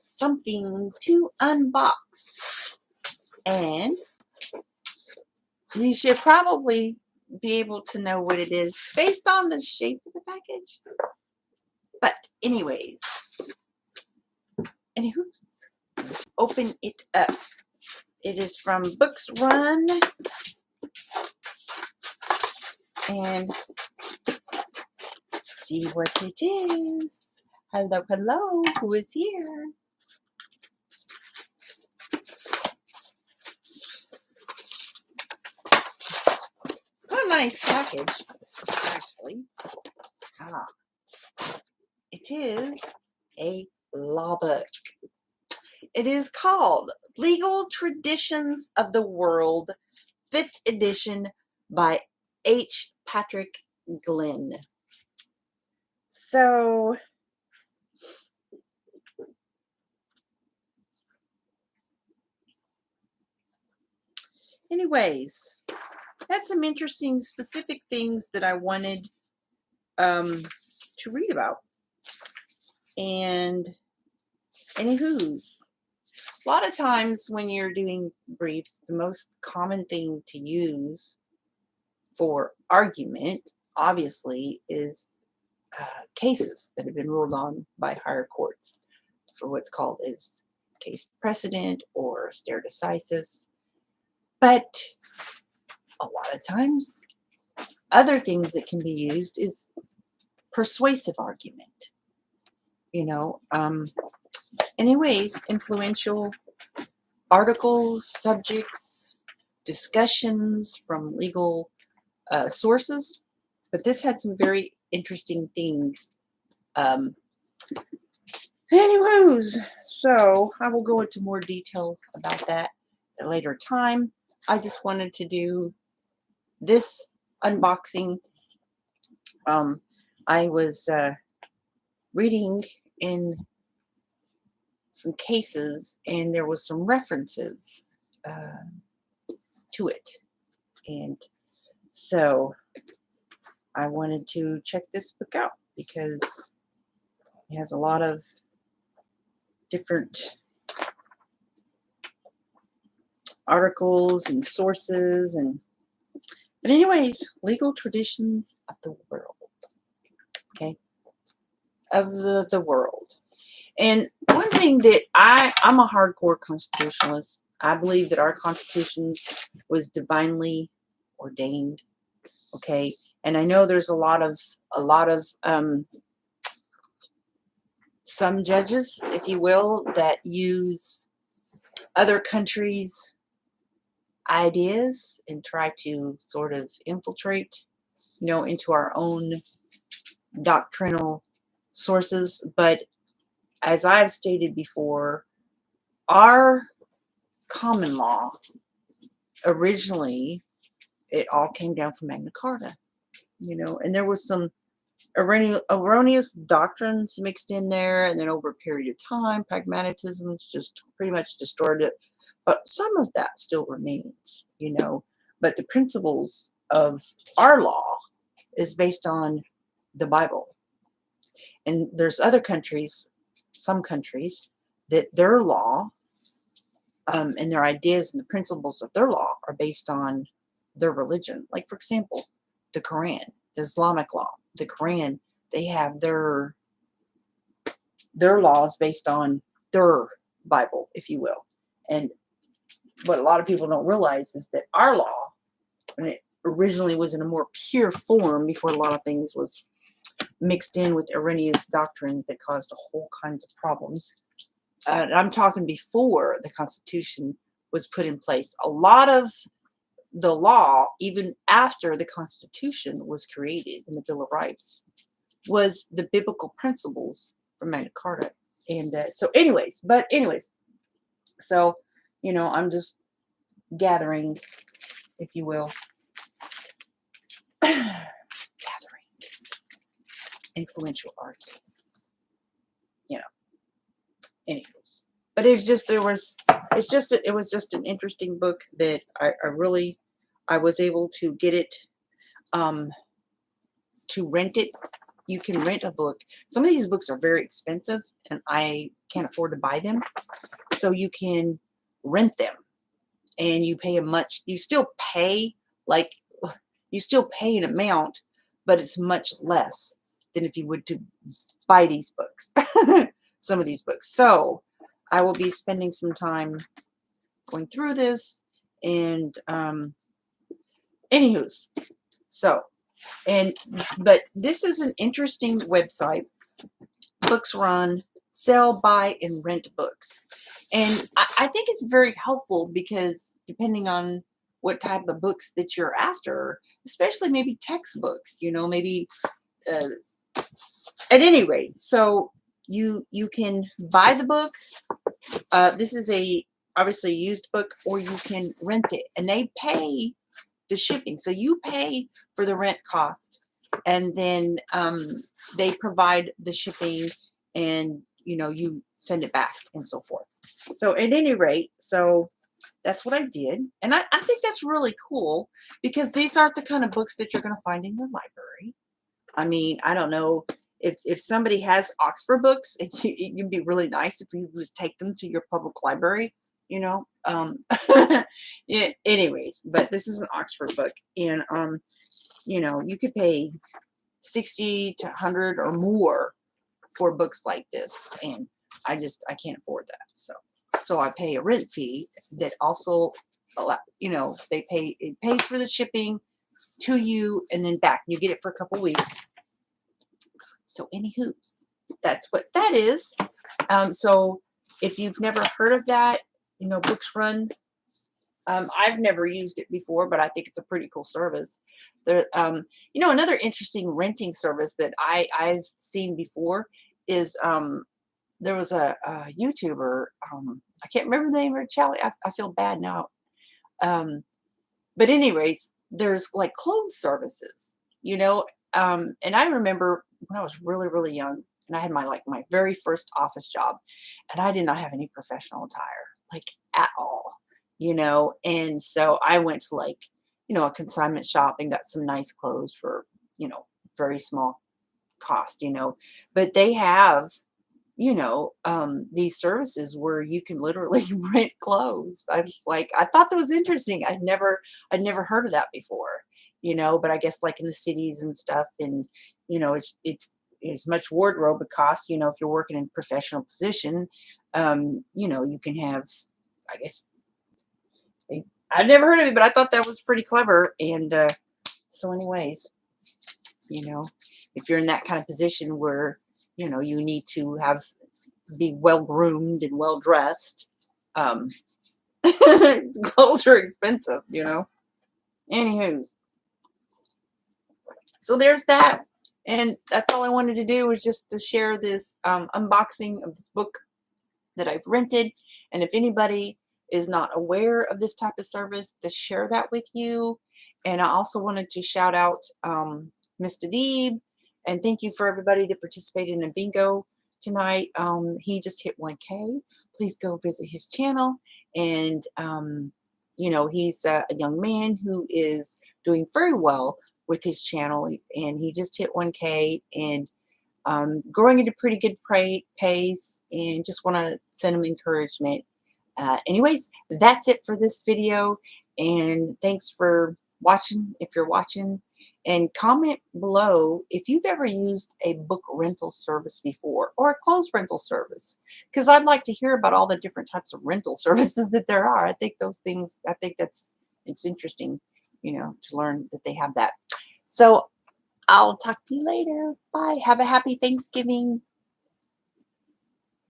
Something to unbox. And you should probably be able to know what it is based on the shape of the package. But anyways, anywho's, open it up. It is from Books Run. And see what it is. Hello, hello. Who is here? A nice package, actually. It is a law book. It is called Legal Traditions of the World, 5th edition by H. Patrick Glenn. So, anyways, had some interesting specific things that I wanted to read about. And anywho's, a lot of times when you're doing briefs, the most common thing to use for argument, obviously, is cases that have been ruled on by higher courts for what's called is case precedent or stare decisis. But a lot of times, other things that can be used is persuasive argument. You know, anyways, influential articles, subjects, discussions from legal sources. But this had some very interesting things. Anywho's, so I will go into more detail about that at a later time. I just wanted to do this unboxing. I was reading in some cases, and there was some references to it, and so I wanted to check this book out because it has a lot of different articles and sources. And but anyways, Legal Traditions of the World. Okay, of the world. And one thing that I'm a hardcore constitutionalist. I believe that our Constitution was divinely ordained. Okay, and I know there's a lot of some judges, if you will, that use other countries' ideas and try to sort of infiltrate, into our own doctrinal sources. But as I've stated before, our common law, originally, it all came down from Magna Carta, and there was some erroneous doctrines mixed in there, and then over a period of time, pragmatism just pretty much destroyed it. But some of that still remains, but the principles of our law is based on the Bible. And there's other countries, some countries, that their law and their ideas and the principles of their law are based on their religion. Like, for example, the Quran, the Islamic law, the Quran, they have their laws based on their Bible, if you will. And what a lot of people don't realize is that our law, when it originally was in a more pure form before a lot of things was mixed in with erroneous doctrine that caused a whole kinds of problems. I'm talking before the Constitution was put in place. A lot of the law, even after the Constitution was created in the Bill of Rights, was the biblical principles from Magna Carta. And so anyways, so, I'm just gathering, if you will, gathering influential arguments, anyways. But it was just an interesting book that I was able to get it, to rent it you can rent a book. Some of these books are very expensive and I can't afford to buy them. So you can rent them and you pay you still pay like, you still pay an amount, but it's much less than if you would to buy these books, some of these books. So I will be spending some time going through this and, anywho's, so, but this is an interesting website. Books Run, sell, buy, and rent books. And I think it's very helpful because depending on what type of books that you're after, especially maybe textbooks, maybe uh, at any rate. So you can buy the book. This is obviously a used book, or you can rent it, and they pay the shipping. So you pay for the rent cost, and then they provide the shipping, and you send it back and so forth. So at any rate, so that's what I did, and I think that's really cool because these aren't the kind of books that you're going to find in your library. I mean, I don't know if somebody has Oxford books, it'd be really nice if you just take them to your public library, yeah, anyways, but this is an Oxford book, and you could pay 60 to 100 or more for books like this, and I can't afford that. So I pay a rent fee that also it pays for the shipping to you and then back. You get it for a couple weeks. So anywho's, that's what that is. So if you've never heard of that, Books Run, I've never used it before, but I think it's a pretty cool service. There, another interesting renting service that I've seen before is there was a YouTuber. I can't remember the name of Charlie. I feel bad now. But anyways, there's like clothes services, and I remember when I was really, really young and I had my very first office job, and I did not have any professional attire, like at all, and so I went to a consignment shop and got some nice clothes for, very small cost, but they have, these services where you can literally rent clothes. I thought that was interesting. I'd never heard of that before, but I guess like in the cities and stuff, and it's as much wardrobe it costs, if you're working in a professional position, you can have, I guess, I've never heard of it, but I thought that was pretty clever. And so anyways, you know, if you're in that kind of position where, you need to be well groomed and well dressed, um, clothes are expensive, Anywho's, so there's that. And that's all I wanted to do, was just to share this unboxing of this book that I've rented. And if anybody is not aware of this type of service, to share that with you. And I also wanted to shout out Mr. Deeb, and thank you for everybody that participated in the bingo tonight. He just hit 1K. Please go visit his channel. And, he's a young man who is doing very well with his channel, and he just hit 1K and growing at a pretty good pace, and just want to send him encouragement. Anyways, that's it for this video, and thanks for watching if you're watching, and comment below if you've ever used a book rental service before, or a clothes rental service, because I'd like to hear about all the different types of rental services that there are. I think it's interesting, to learn that they have that. So I'll talk to you later. Bye. Have a happy Thanksgiving.